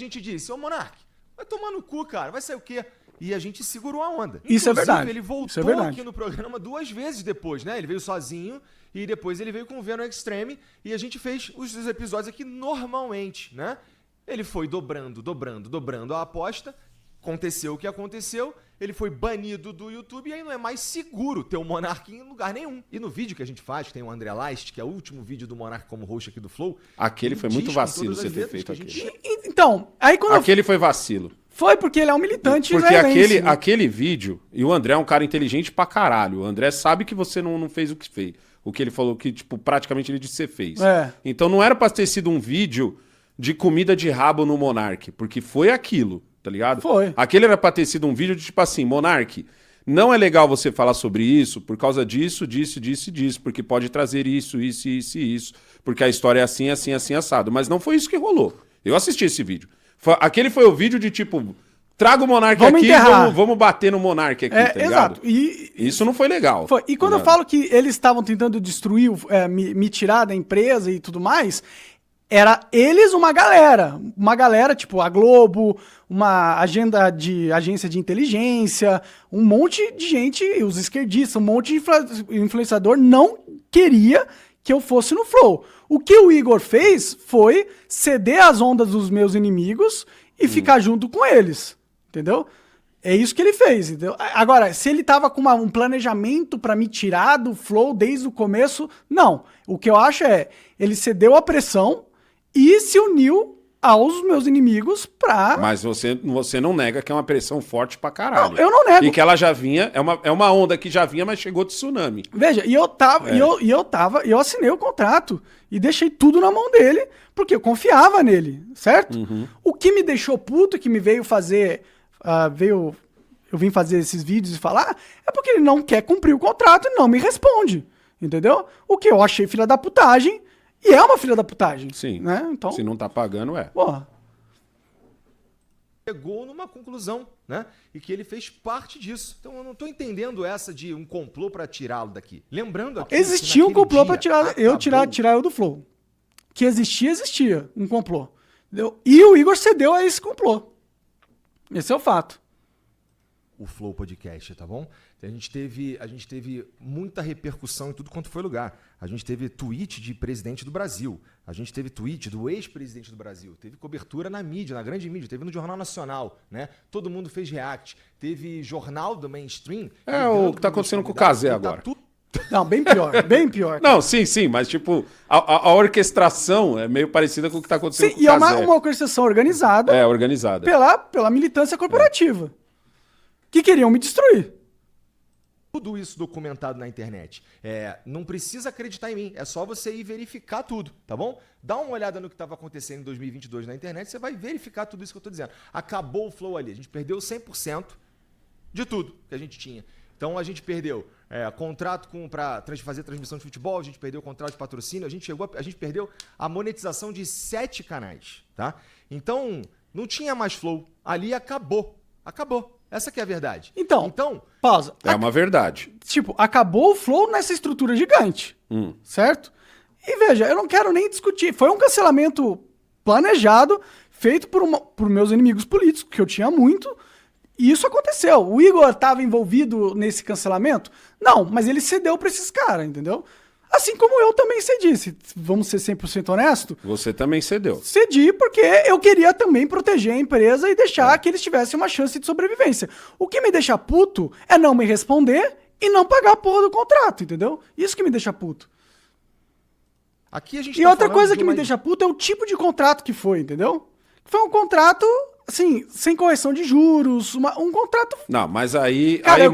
A gente disse, ô Monark, vai tomar no cu, cara, vai sair o quê? E a gente segurou a onda. Isso é verdade. Ele voltou aqui no programa 2 vezes depois, né? Ele veio sozinho e depois ele veio com o Venom Extreme e a gente fez os episódios aqui normalmente, né? Ele foi dobrando a aposta, aconteceu o que aconteceu, ele foi banido do YouTube e aí não é mais seguro ter o Monark em lugar nenhum. E no vídeo que a gente faz, que tem o André Last, que é o último vídeo do Monark como host aqui do Flow. Aquele foi muito vacilo você ter feito aquele. Então, aí quando aquele foi vacilo. Foi porque ele é um militante porque israelense, né? aquele vídeo, e o André é um cara inteligente pra caralho. O André sabe que você não fez o que fez. O que ele falou que, tipo, praticamente ele disse que você fez. É. Então não era pra ter sido um vídeo de comida de rabo no Monark, porque foi aquilo, tá ligado? Foi. Aquele era pra ter sido um vídeo de tipo assim, Monark, não é legal você falar sobre isso por causa disso, porque pode trazer isso, porque a história é assim, assado. Mas não foi isso que rolou. Eu assisti esse vídeo. Aquele foi o vídeo de tipo, traga o Monark aqui e vamos bater no Monark aqui, tá ligado? Exato. E isso não foi legal. Foi. E quando eu falo que eles estavam tentando destruir, me tirar da empresa e tudo mais, era eles uma galera, tipo a Globo, uma agência de inteligência, um monte de gente, os esquerdistas, um monte de influenciador não queria que eu fosse no Flow. O que o Igor fez foi ceder às ondas dos meus inimigos e ficar junto com eles, entendeu? É isso que ele fez, entendeu? Agora, se ele tava com um planejamento pra me tirar do Flow desde o começo, não. O que eu acho ele cedeu à pressão e se uniu aos meus inimigos pra... Mas você não nega que é uma pressão forte pra caralho. Não, eu não nego. E que ela já vinha, é uma onda que já vinha, mas chegou de tsunami. Veja, eu assinei o contrato e deixei tudo na mão dele, porque eu confiava nele, certo? Uhum. O que me deixou puto, que me veio fazer, eu vim fazer esses vídeos e falar, é porque ele não quer cumprir o contrato e não me responde, entendeu? O que eu achei filha da putagem, e é uma filha da putagem. Sim. Né? Então, se não tá pagando, Porra. Chegou numa conclusão, né? E que ele fez parte disso. Então eu não tô entendeu essa de um complô pra tirá-lo daqui. Lembrando aqui... Existia um complô pra tirar eu do Flow. Que existia um complô. Entendeu? E o Igor cedeu a esse complô. Esse é o fato. O Flow Podcast, tá bom? A gente teve muita repercussão em tudo quanto foi lugar. A gente teve tweet de presidente do Brasil. A gente teve tweet do ex-presidente do Brasil. Teve cobertura na mídia, na grande mídia. Teve no Jornal Nacional, né? Todo mundo fez react. Teve jornal do mainstream. É o que tá acontecendo com o Cazé agora. Não, bem pior, bem pior. Não, sim, mas tipo, a orquestração é meio parecida com o que tá acontecendo com o Cazé. E é uma orquestração organizada. É, organizada. Pela militância corporativa. Que queriam me destruir. Tudo isso documentado na internet. Não precisa acreditar em mim, é só você ir verificar tudo, tá bom? Dá uma olhada no que estava acontecendo em 2022 na internet, você vai verificar tudo isso que eu estou dizendo. Acabou o Flow ali, a gente perdeu 100% de tudo que a gente tinha. Então a gente perdeu contrato para fazer transmissão de futebol, a gente perdeu o contrato de patrocínio, a gente perdeu a monetização de 7 canais, tá? Então não tinha mais Flow, ali acabou. Essa que é a verdade. Então pausa. É uma verdade. Tipo, acabou o Flow nessa estrutura gigante, certo? E veja, eu não quero nem discutir. Foi um cancelamento planejado, feito por meus inimigos políticos, que eu tinha muito, e isso aconteceu. O Igor estava envolvido nesse cancelamento? Não, mas ele cedeu para esses caras, entendeu? Assim como eu também cedi, vamos ser 100% honesto. Você também cedeu. Cedi porque eu queria também proteger a empresa e deixar que eles tivessem uma chance de sobrevivência. O que me deixa puto é não me responder e não pagar a porra do contrato, entendeu? Isso que me deixa puto. Aqui a gente E outra coisa que me deixa puto é o tipo de contrato que foi, entendeu? Foi um contrato... assim, sem correção de juros, um contrato... Não, mas aí... Cara, aí,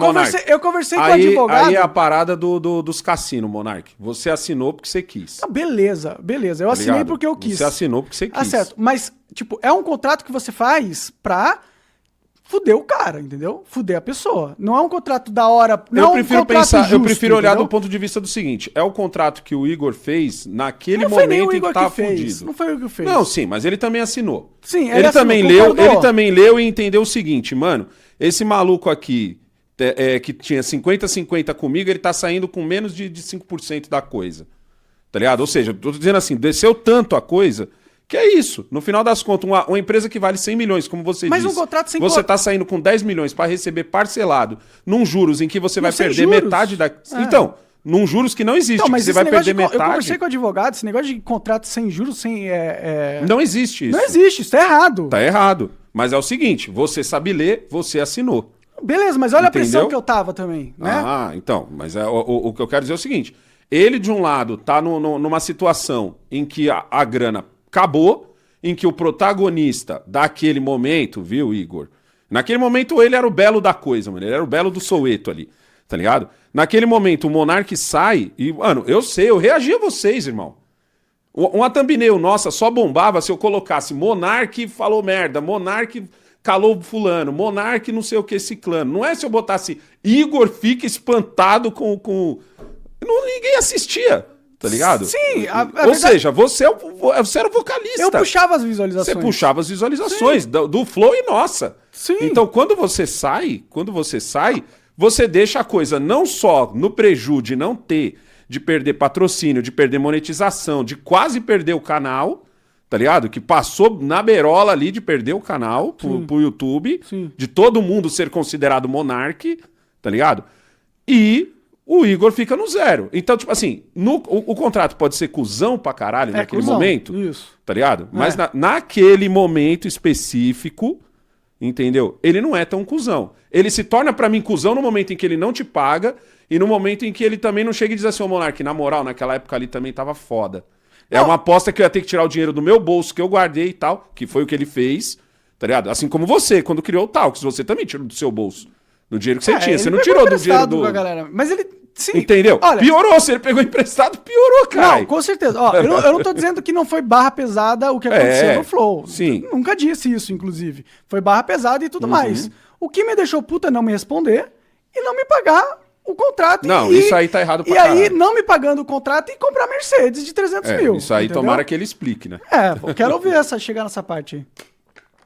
eu conversei com o advogado... Aí é a parada dos cassinos, Monark. Você assinou porque você quis. Ah, beleza. Eu assinei porque eu quis. Você assinou porque você quis. Ah, certo. Mas, tipo, é um contrato que você faz pra fuder o cara, entendeu? Fuder a pessoa. Não é um contrato da hora... Eu prefiro olhar do ponto de vista do seguinte. É o contrato que o Igor fez naquele momento em que tava fudido. Não foi o Igor que fez. Não, sim, mas ele também assinou. Sim, ele também leu e entendeu o seguinte, mano, esse maluco aqui que tinha 50-50 comigo, ele tá saindo com menos de 5% da coisa. Tá ligado? Ou seja, tô dizendo assim, desceu tanto a coisa Que é isso. No final das contas, uma empresa que vale 100 milhões, como você Mas disse. um contrato sem você tá saindo com 10 milhões para receber parcelado num juros em que você vai perder metade da... Então, num juros que não existe, mas que você vai perder Eu metade... conversei com o advogado, esse negócio de contrato sem juros, Não existe isso. Não existe, isso tá errado. Tá errado. Mas é o seguinte, você sabe ler, você assinou. Beleza, mas olha Entendeu? a pressão que eu tava também, né? Ah, então, mas o que eu quero dizer é o seguinte, ele de um lado tá numa situação em que a grana acabou, em que o protagonista daquele momento, viu, Igor? Naquele momento ele era o belo da coisa, mano, ele era o belo do Soweto ali, tá ligado? Naquele momento o Monark sai e, mano, eu reagi a vocês, irmão. Uma thumbnail nossa só bombava se eu colocasse Monark falou merda, Monark calou fulano, Monark não sei o que ciclano. Não é se eu botasse Igor fica espantado com... Ninguém assistia, tá ligado? Sim. Ou seja, você era o vocalista. Eu puxava as visualizações. Você puxava as visualizações do Flow e nossa. Sim. Então quando você sai, você deixa a coisa não só no prejuízo de não ter, de perder patrocínio, de perder monetização, de quase perder o canal, tá ligado? Que passou na beirola ali de perder o canal pro YouTube, Sim. de todo mundo ser considerado monarque, tá ligado? E o Igor fica no zero. Então, tipo assim, o contrato pode ser cuzão pra caralho naquele cuzão, momento, isso. tá ligado? Mas naquele momento específico, entendeu? Ele não é tão cuzão. Ele se torna pra mim cuzão no momento em que ele não te paga e no momento em que ele também não chega e diz assim, ô Monark, na moral, naquela época ali também tava foda. É uma aposta que eu ia ter que tirar o dinheiro do meu bolso, que eu guardei e tal, que foi o que ele fez, tá ligado? Assim como você, quando criou o Talks, você também tirou do seu bolso, do dinheiro que você tinha. Você não tirou do dinheiro do... Com a galera. Mas ele... Sim. Entendeu? Olha, piorou, se ele pegou emprestado, piorou, cara. Não, com certeza. Ó, eu não tô dizendo que não foi barra pesada o que aconteceu no Flow. Sim. Eu nunca disse isso, inclusive. Foi barra pesada e tudo mais. O que me deixou puta é não me responder e não me pagar o contrato. Não, isso aí tá errado pra E aí, caralho. não me pagando o contrato e comprar Mercedes de 300 mil. Isso aí entendeu? tomara que ele explique, né? Eu quero ouvir chegar nessa parte aí.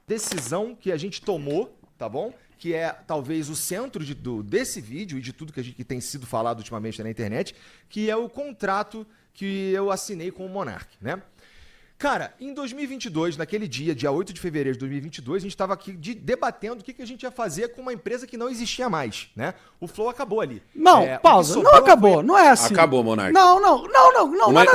Decisão que a gente tomou, tá bom? Que é talvez o centro desse vídeo e de tudo que tem sido falado ultimamente na internet, que é o contrato que eu assinei com o Monark, né? Cara, em 2022, naquele dia 8 de fevereiro de 2022, a gente estava aqui debatendo o que a gente ia fazer com uma empresa que não existia mais, né? O Flow acabou ali. Não, pausa. Não acabou, não é assim. Acabou, Monark. Não.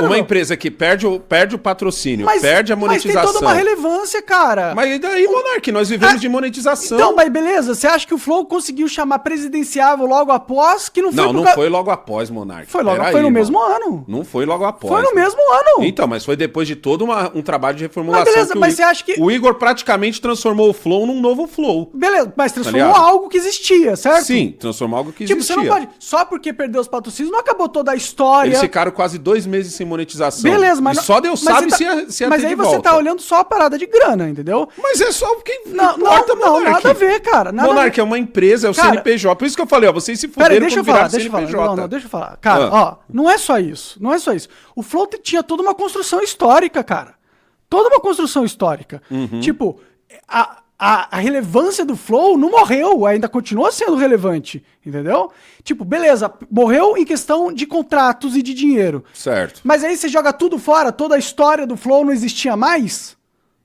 Uma empresa que perde o patrocínio, perde a monetização. Mas tem toda uma relevância, cara. Mas e daí, Monark? Nós vivemos de monetização. Então, mas beleza, você acha que o Flow conseguiu chamar presidenciável logo após, que não foi... Não foi logo após, Monark. Foi no mesmo ano. Não foi logo após. Foi no mesmo ano. Então, mas foi depois de todo um trabalho de reformulação. Mas beleza, mas você acha que... O Igor praticamente transformou o Flow num novo Flow. Beleza, mas transformou algo que existia, certo? Sim, transformou algo que existia. Tipo, você não pode... Só porque perdeu os patrocínios, não acabou toda a história. Eles ficaram quase 2 meses sem monetização. Beleza, mas... E só Deus sabe se ia Mas ter aí de você volta. tá olhando só a parada de grana, entendeu? Mas é só porque Não, nada a ver, cara. Monark é uma empresa, é o CNPJ. Por isso que eu falei, ó, vocês se fuderam deixa eu falar. Deixa eu falar. Cara, não é só isso. Não é só isso. O Flow tinha toda uma construção histórica, cara. Toda uma construção histórica. Tipo, a relevância do Flow não morreu, ainda continua sendo relevante, entendeu? Tipo, beleza, morreu em questão de contratos e de dinheiro. Certo. Mas aí você joga tudo fora, toda a história do Flow não existia mais?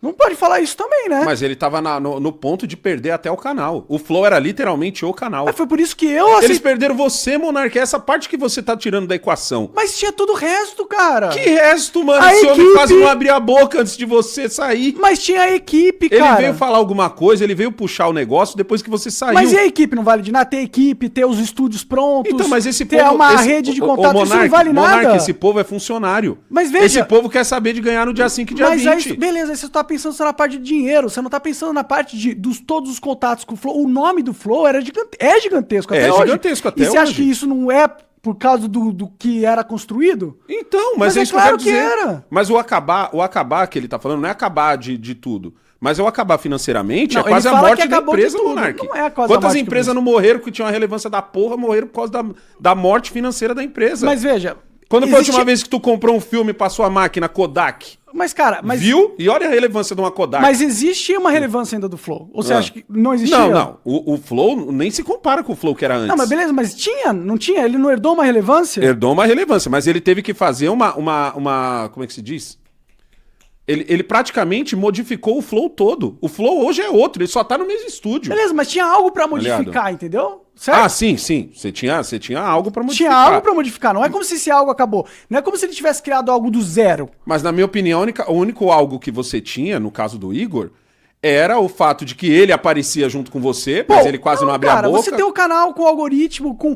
Não pode falar isso também, né? Mas ele tava no ponto de perder até o canal. O Flow era literalmente o canal. Mas foi por isso que eu... Eles perderam você, Monark. É essa parte que você tá tirando da equação. Mas tinha todo o resto, cara. Que resto, mano? A Esse homem equipe- quase não abria a boca antes de você sair. Mas tinha a equipe, Ele cara. veio falar alguma coisa, ele veio puxar o negócio depois que você saiu. Mas e a equipe não vale de nada? Ter equipe, ter os estúdios prontos, Então, mas esse ter povo... uma esse- rede de Ô, contatos, isso não vale Monark, nada. esse povo é funcionário. Mas veja- Esse povo quer saber de ganhar no dia 5 e dia Mas 20. aí, beleza, aí você tá pensando só na parte de dinheiro, você não tá pensando na parte de todos os contatos com o Flow. O nome do Flow é gigantesco até hoje. Gigantesco até E você acha hoje. que isso não é por causa do que era construído? Então, Mas mas é é isso claro que eu quero que dizer. era. Mas o acabar que ele tá falando não é acabar de tudo. Mas o acabar financeiramente Não, é quase ele a fala morte que da acabou de empresa, tudo. Monark. Não é quase a Quantas morte da empresas empresa. não morreram que tinham uma relevância da porra, morreram por causa da morte financeira da empresa. Mas veja... Quando foi a existe- última vez que tu comprou um filme pra sua máquina Kodak? Mas, cara... Viu? E olha a relevância de uma Kodak. Mas existe uma relevância ainda do Flow? Ou você Ah. acha que não existia? Não. O Flow nem se compara com o Flow que era antes. Não, mas beleza, mas tinha? Não tinha? Ele não herdou uma relevância? Herdou uma relevância, mas ele teve que fazer uma como é que se diz? Ele praticamente modificou o Flow todo. O Flow hoje é outro, ele só tá no mesmo estúdio. Beleza, mas tinha algo pra modificar, entendeu? Certo? Ah, sim. Você tinha algo pra modificar. Tinha algo pra modificar, não é como se esse algo acabou. Não é como se ele tivesse criado algo do zero. Mas, na minha opinião, o único algo que você tinha, no caso do Igor, era o fato de que ele aparecia junto com você, mas ele quase não abria a boca. Você tem um canal com algoritmo, com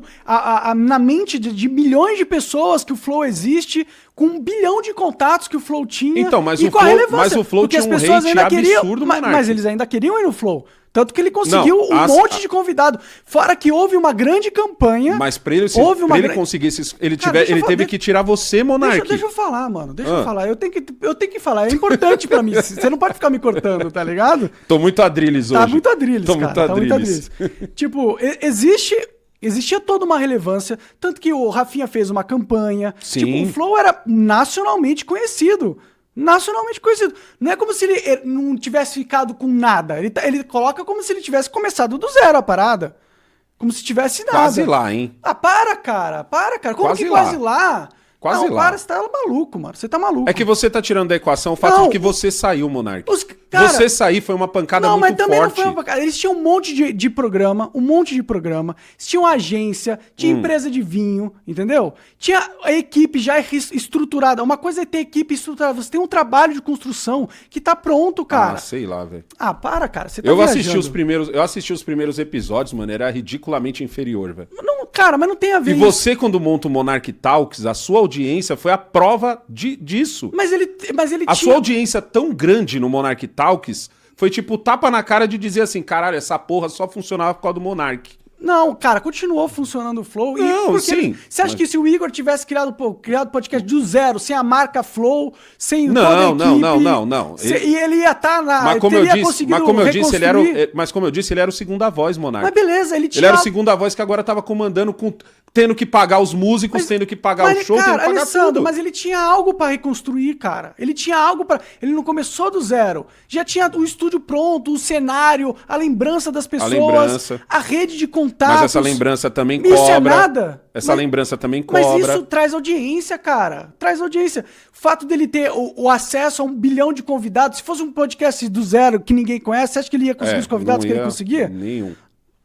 na mente de milhões de pessoas que o Flow existe, com 1 bilhão de contatos que o Flow tinha. Então, mas e o com a Flow, relevância, mas o Flow porque tinha as um pessoas hate ainda queriam, absurdo, mas eles ainda queriam ir no Flow. Tanto que ele conseguiu um monte de convidado. Fora que houve uma grande campanha. Mas pra ele, conseguir esses. Ele teve que tirar você, Monark. Deixa eu falar, mano. Deixa eu falar. Eu tenho que falar. É importante pra mim. Você não pode ficar me cortando, tá ligado? Tô muito adrilles hoje. Tá muito adrilles, cara. Tá muito adrilles. Tipo, existia toda uma relevância. Tanto que o Rafinha fez uma campanha. Sim. Tipo, o Flow era nacionalmente conhecido. Nacionalmente conhecido. Não é como se ele não tivesse ficado com nada. Ele coloca como se ele tivesse começado do zero a parada. Como se tivesse nada. Quase lá, hein? Ah, para, cara. Como quase que quase lá? Quase não, lá. Para, você tá maluco, mano. Você tá maluco. É que você tá tirando da equação o fato de que você saiu, Monark. Você sair foi uma pancada muito forte. Não, mas também não foi uma pancada. Eles tinham um monte de programa, Eles tinham agência, tinha empresa de vinho, entendeu? Tinha a equipe já estruturada. Uma coisa é ter equipe estruturada. Você tem um trabalho de construção que tá pronto, cara. Ah, sei lá, velho. Ah, para, cara. Você tá eu assisti os primeiros episódios, mano. Era ridiculamente inferior, velho. Não, cara, mas não tem a ver E você, quando monta o Monark Talks, a sua audiência foi a prova disso. Mas ele sua audiência tão grande no Monark Talks foi tipo tapa na cara de dizer assim, caralho, essa porra só funcionava por causa do Monark. Não, cara, continuou funcionando o Flow. Não, sim. Você acha que se o Igor tivesse criado podcast do zero, sem a marca Flow, sem toda a equipe... Não. E ele ia estar na... Mas como eu disse, ele era o segunda voz, Monark. Mas beleza, ele tinha... Ele era o segunda voz que agora tava comandando, tendo que pagar os músicos, tendo que pagar o show, tendo que pagar tudo. Mas ele tinha algo pra reconstruir, cara. Ele tinha algo pra... Ele não começou do zero. Já tinha o estúdio pronto, o cenário, a lembrança das pessoas, a rede de contatos. Mas essa lembrança também cobra. Isso é nada. Lembrança também cobra. Mas isso traz audiência, cara. Traz audiência. O fato dele ter o acesso a 1 bilhão de convidados, se fosse um podcast do zero que ninguém conhece, você acha que ele ia conseguir os convidados que ele conseguia? Nenhum.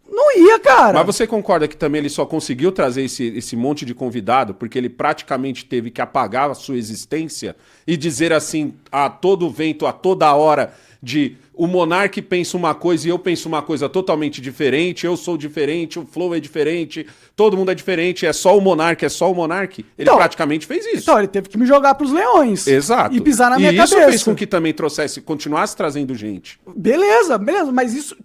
Não ia, cara. Mas você concorda que também ele só conseguiu trazer esse monte de convidado porque ele praticamente teve que apagar a sua existência e dizer assim a todo vento, a toda hora, de o Monark pensa uma coisa e eu penso uma coisa totalmente diferente, eu sou diferente, o Flow é diferente, todo mundo é diferente, é só o Monark. Ele praticamente fez isso. Então, ele teve que me jogar pros leões. Exato. E pisar na minha cabeça. E isso fez com que também continuasse trazendo gente. Beleza, mas isso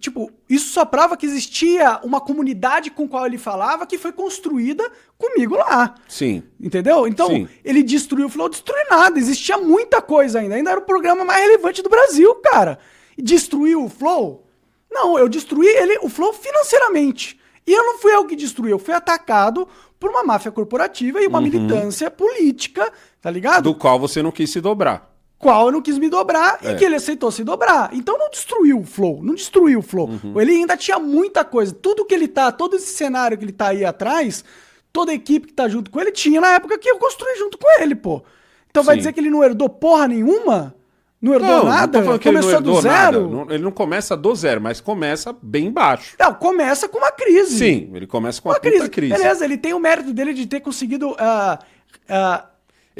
só prova que existia uma comunidade com a qual ele falava que foi construída comigo lá. Sim. Entendeu? Então, ele destruiu o Flow, destruiu nada. Existia muita coisa ainda era o programa mais relevante do Brasil, cara. E destruiu o Flow? Não, eu destruí o Flow financeiramente. E eu não fui eu que destruí, eu fui atacado por uma máfia corporativa e uma militância política, tá ligado? Do qual você não quis se dobrar. Qual eu não quis me dobrar e que ele aceitou se dobrar. Então não destruiu o Flow, Ele ainda tinha muita coisa. Tudo que ele tá, todo esse cenário que ele tá aí atrás, toda a equipe que tá junto com ele, tinha na época que eu construí junto com ele, pô. Então vai dizer que ele não herdou porra nenhuma? Não herdou nada? Não começou do zero? Ele não começa do zero, mas começa bem baixo. Não, começa com uma crise. Sim, ele começa com uma puta crise. Beleza, ele tem o mérito dele de ter conseguido